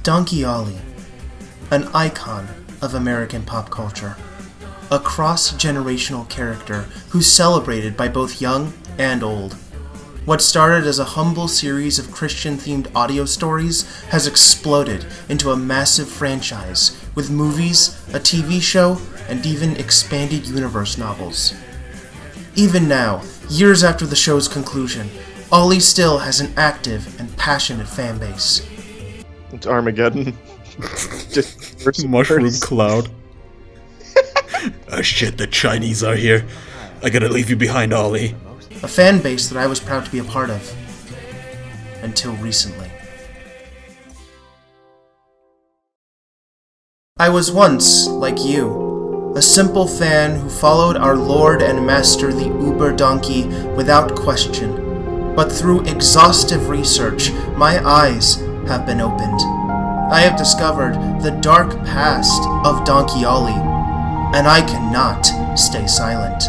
Donkey Ollie, an icon of American pop culture. A cross-generational character who's celebrated by both young and old. What started as a humble series of Christian-themed audio stories has exploded into a massive franchise with movies, a TV show, and even expanded universe novels. Even now, years after the show's conclusion, Ollie still has an active and passionate fan base. It's Armageddon. Just mushroom cloud. Oh shit, the Chinese are here. I gotta leave you behind, Ollie. A fan base that I was proud to be a part of. Until recently. I was once, like you, a simple fan who followed our Lord and Master the Uber Donkey without question. But through exhaustive research, my eyes have been opened. I have discovered the dark past of Donkey Ollie, and I cannot stay silent.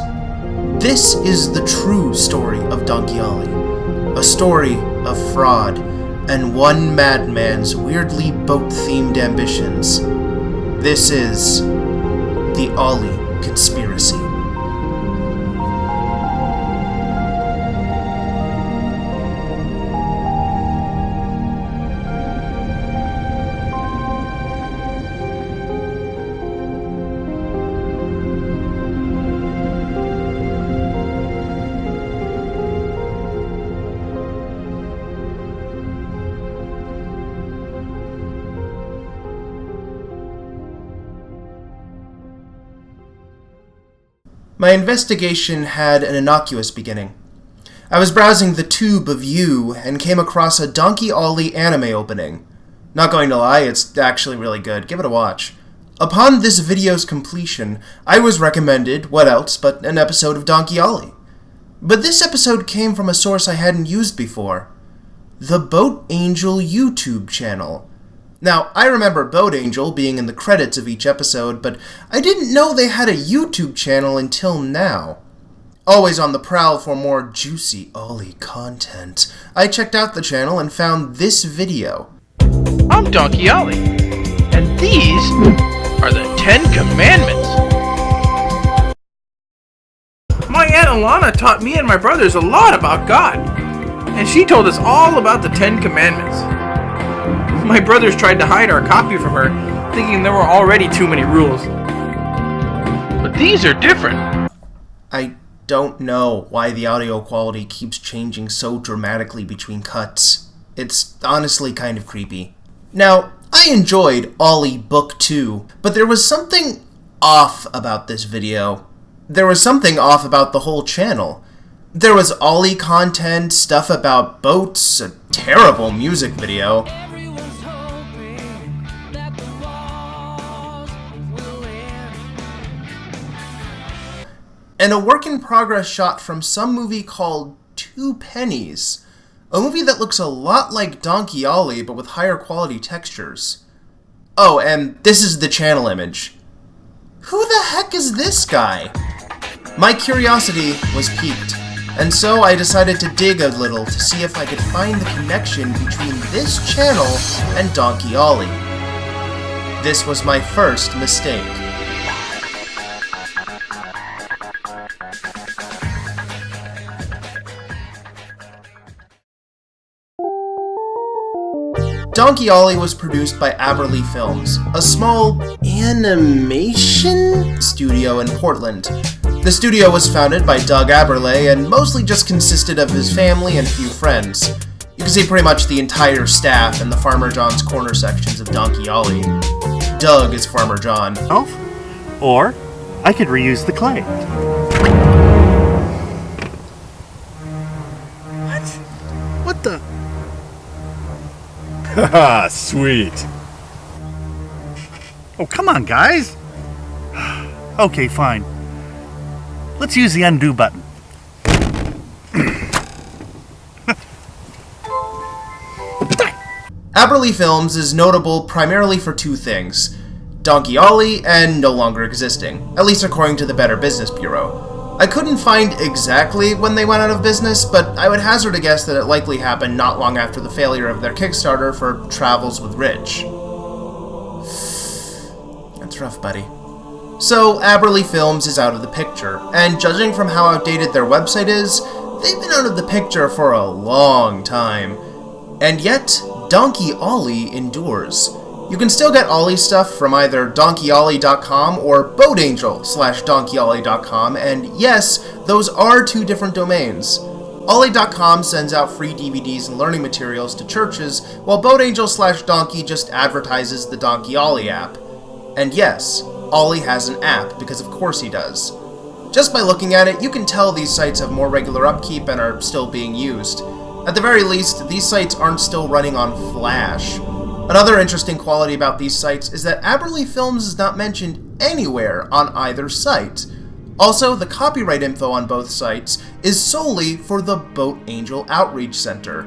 This is the true story of Donkey Ollie, a story of fraud and one madman's weirdly boat-themed ambitions. This is the Ollie Conspiracy. My investigation had an innocuous beginning. I was browsing the tube of you and came across a Donkey Ollie anime opening. Not going to lie, it's actually really good. Give it a watch. Upon this video's completion, I was recommended, what else but an episode of Donkey Ollie. But this episode came from a source I hadn't used before. The Boat Angel YouTube channel. Now, I remember Boat Angel being in the credits of each episode, but I didn't know they had a YouTube channel until now. Always on the prowl for more juicy Ollie content, I checked out the channel and found this video. I'm Donkey Ollie, and these are the 10 Commandments. My Aunt Alana taught me and my brothers a lot about God, and she told us all about the 10 Commandments. My brothers tried to hide our copy from her, thinking there were already too many rules. But these are different. I don't know why the audio quality keeps changing so dramatically between cuts. It's honestly kind of creepy. Now, I enjoyed Ollie Book 2, but there was something off about this video. There was something off about the whole channel. There was Ollie content, stuff about boats, a terrible music video. And a work-in-progress shot from some movie called Two Pennies. A movie that looks a lot like Donkey Ollie, but with higher quality textures. Oh, and this is the channel image. Who the heck is this guy? My curiosity was piqued, and so I decided to dig a little to see if I could find the connection between this channel and Donkey Ollie. This was my first mistake. Donkey Ollie was produced by Aberley Films, a small animation studio in Portland. The studio was founded by Doug Aberley and mostly just consisted of his family and a few friends. You can see pretty much the entire staff in the Farmer John's Corner sections of Donkey Ollie. Doug is Farmer John. Or I could reuse the clay. What the? Haha, sweet. Oh, come on, guys. Okay, fine. Let's use the undo button. Aberley Films is notable primarily for two things: Donkey Ollie and no longer existing, at least according to the Better Business Bureau. I couldn't find exactly when they went out of business, but I would hazard a guess that it likely happened not long after the failure of their Kickstarter for Travels with Rich. That's rough, buddy. So, Aberley Films is out of the picture, and judging from how outdated their website is, they've been out of the picture for a long time. And yet, Donkey Ollie endures. You can still get Ollie stuff from either donkeyollie.com or boatangel/donkeyollie.com, and yes, those are two different domains. Ollie.com sends out free DVDs and learning materials to churches, while boatangel/donkey just advertises the Donkey Ollie app. And yes, Ollie has an app, because of course he does. Just by looking at it, you can tell these sites have more regular upkeep and are still being used. At the very least, these sites aren't still running on Flash. Another interesting quality about these sites is that Aberley Films is not mentioned anywhere on either site. Also, the copyright info on both sites is solely for the Boat Angel Outreach Center.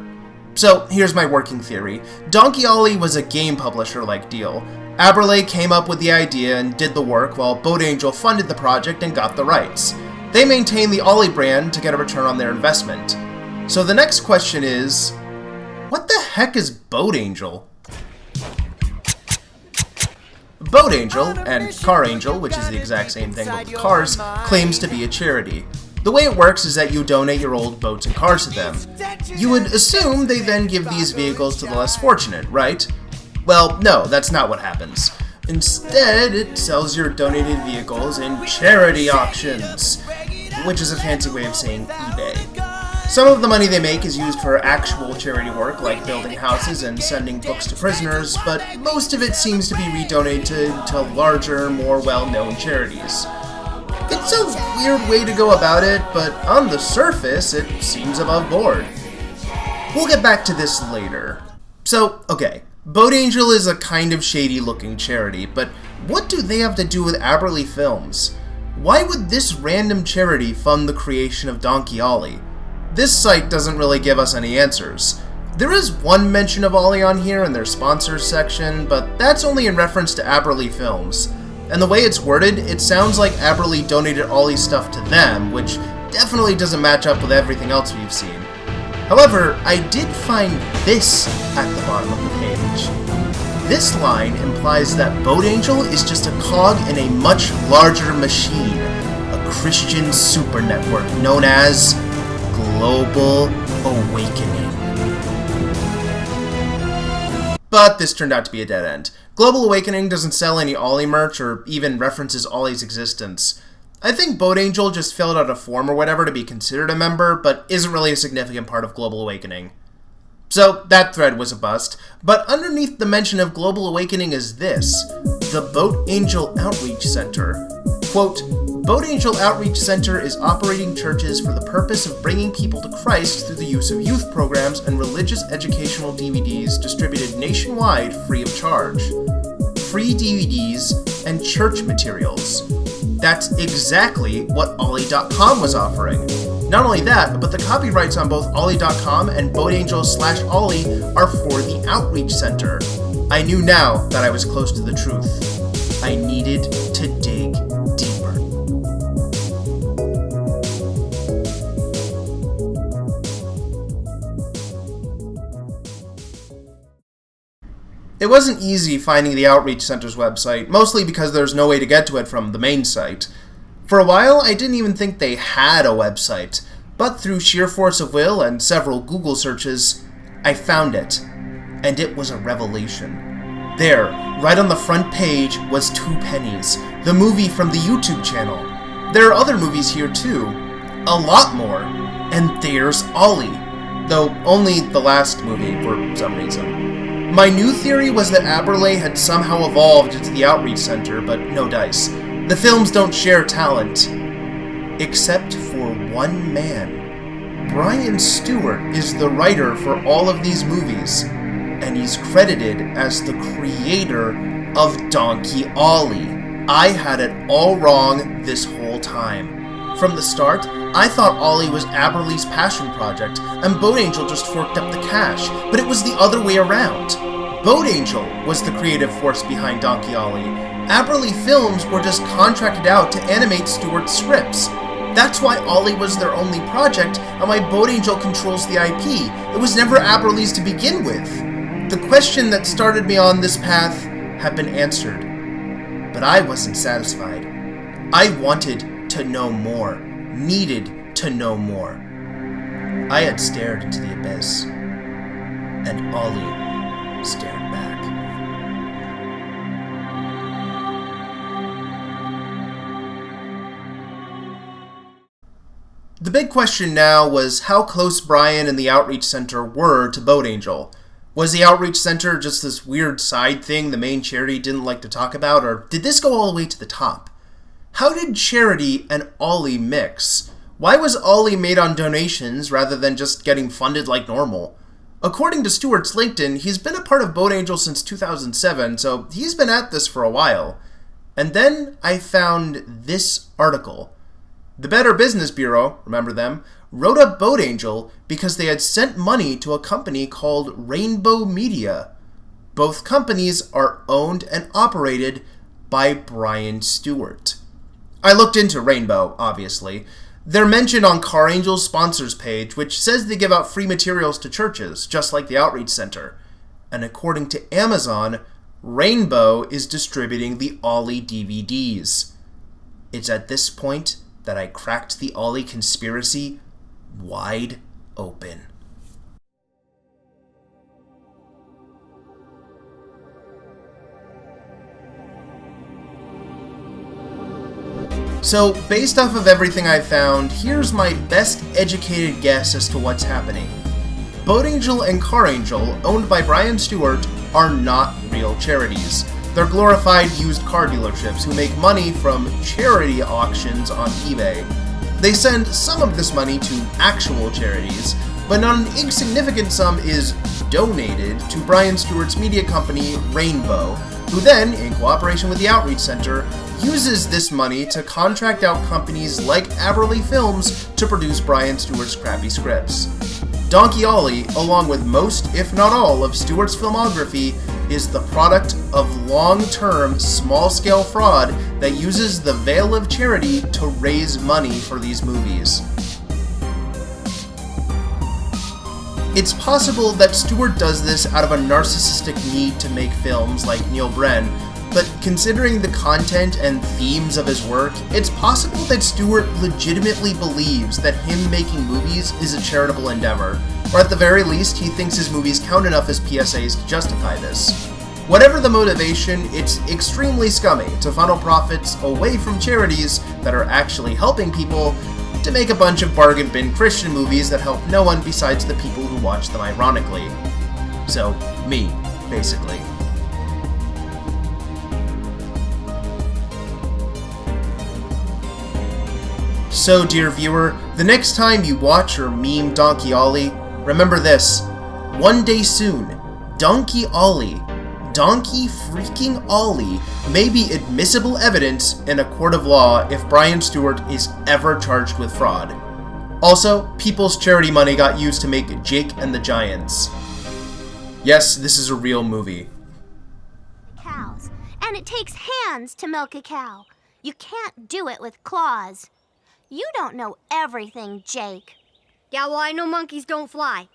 So, here's my working theory. Donkey Ollie was a game publisher-like deal. Aberley came up with the idea and did the work, while Boat Angel funded the project and got the rights. They maintain the Ollie brand to get a return on their investment. So the next question is, what the heck is Boat Angel? Boat Angel, and Car Angel, which is the exact same thing but with cars, claims to be a charity. The way it works is that you donate your old boats and cars to them. You would assume they then give these vehicles to the less fortunate, right? Well, no, that's not what happens. Instead, it sells your donated vehicles in charity auctions, which is a fancy way of saying eBay. Some of the money they make is used for actual charity work, like building houses and sending books to prisoners, but most of it seems to be redonated to larger, more well-known charities. It's a weird way to go about it, but on the surface, it seems above board. We'll get back to this later. So, okay, Boat Angel is a kind of shady-looking charity, but what do they have to do with Aberley Films? Why would this random charity fund the creation of Donkey Ollie? This site doesn't really give us any answers. There is one mention of Ollie on here in their sponsors section, but that's only in reference to Aberley Films. And the way it's worded, it sounds like Aberley donated Ollie stuff to them, which definitely doesn't match up with everything else we've seen. However, I did find this at the bottom of the page. This line implies that Boat Angel is just a cog in a much larger machine, a Christian super network known as Global Awakening. But this turned out to be a dead end. Global Awakening doesn't sell any Ollie merch or even references Ollie's existence. I think Boat Angel just filled out a form or whatever to be considered a member, but isn't really a significant part of Global Awakening. So that thread was a bust, but underneath the mention of Global Awakening is this, the Boat Angel Outreach Center. Quote, Boat Angel Outreach Center is operating churches for the purpose of bringing people to Christ through the use of youth programs and religious educational DVDs distributed nationwide free of charge. Free DVDs and church materials. That's exactly what Ollie.com was offering. Not only that, but the copyrights on both Ollie.com and BoatAngel/Ollie are for the Outreach Center. I knew now that I was close to the truth. I needed to dig deeper. It wasn't easy finding the Outreach Center's website, mostly because there's no way to get to it from the main site. For a while, I didn't even think they had a website, but through sheer force of will and several Google searches, I found it. And it was a revelation. There, right on the front page, was 2 Pennies, the movie from the YouTube channel. There are other movies here too. A lot more. And there's Ollie. Though only the last movie for some reason. My new theory was that Aberley had somehow evolved into the Outreach Center, but no dice. The films don't share talent. Except for one man. Brian Stewart is the writer for all of these movies, and he's credited as the creator of Donkey Ollie. I had it all wrong this whole time. From the start, I thought Ollie was Aberley's passion project, and Boat Angel just forked up the cash, but it was the other way around. Boat Angel was the creative force behind Donkey Ollie. Aberley Films were just contracted out to animate Stewart's scripts. That's why Ollie was their only project, and why Boat Angel controls the IP. It was never Aberley's to begin with. The question that started me on this path had been answered. But I wasn't satisfied. I wanted to know more, needed to know more. I had stared into the abyss, and Ollie stared back. The big question now was how close Brian and the Outreach Center were to Boat Angel. Was the Outreach Center just this weird side thing the main charity didn't like to talk about, or did this go all the way to the top? How did charity and Ollie mix? Why was Ollie made on donations rather than just getting funded like normal? According to Stewart's LinkedIn, he's been a part of Boat Angel since 2007, so he's been at this for a while. And then I found this article. The Better Business Bureau, remember them, wrote up Boat Angel because they had sent money to a company called Rainbow Media. Both companies are owned and operated by Brian Stewart. I looked into Rainbow, obviously. They're mentioned on Car Angel's sponsors page, which says they give out free materials to churches, just like the Outreach Center. And according to Amazon, Rainbow is distributing the Ollie DVDs. It's at this point that I cracked the Ollie Conspiracy wide open. So, based off of everything I've found, here's my best educated guess as to what's happening. Boat Angel and Car Angel, owned by Brian Stewart, are not real charities. They're glorified used car dealerships who make money from charity auctions on eBay. They send some of this money to actual charities, but not an insignificant sum is donated to Brian Stewart's media company, Rainbow, who then, in cooperation with the Outreach Center, uses this money to contract out companies like Aberley Films to produce Brian Stewart's crappy scripts. Donkey Ollie, along with most, if not all, of Stewart's filmography, is the product of long-term, small-scale fraud that uses the veil of charity to raise money for these movies. It's possible that Stewart does this out of a narcissistic need to make films like Neil Bren, but considering the content and themes of his work, it's possible that Stewart legitimately believes that him making movies is a charitable endeavor, or at the very least, he thinks his movies count enough as PSAs to justify this. Whatever the motivation, it's extremely scummy to funnel profits away from charities that are actually helping people to make a bunch of bargain bin Christian movies that help no one besides the people who watch them ironically. So, me, basically. So, dear viewer, the next time you watch or meme Donkey Ollie, remember this. One day soon, Donkey Ollie, Donkey freaking Ollie, may be admissible evidence in a court of law if Brian Stewart is ever charged with fraud. Also, people's charity money got used to make Jake and the Giants. Yes, this is a real movie. Cows, and it takes hands to milk a cow. You can't do it with claws. You don't know everything, Jake. Yeah, well, I know monkeys don't fly.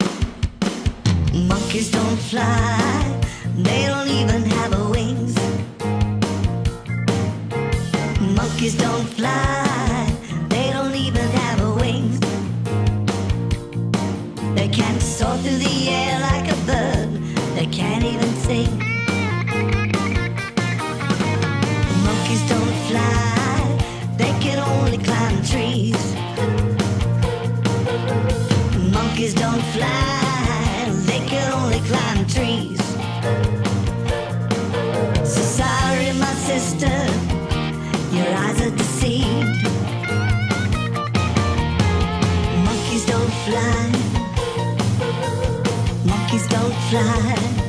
Monkeys don't fly, they don't even have a wings. Monkeys don't fly, they don't even have a wings. They can't soar through the air like a bird, they can't even sing. Monkeys don't fly, they can only climb trees. Monkeys don't fly, they can only climb trees. So sorry, my sister, your eyes are deceived. Monkeys don't fly, monkeys don't fly.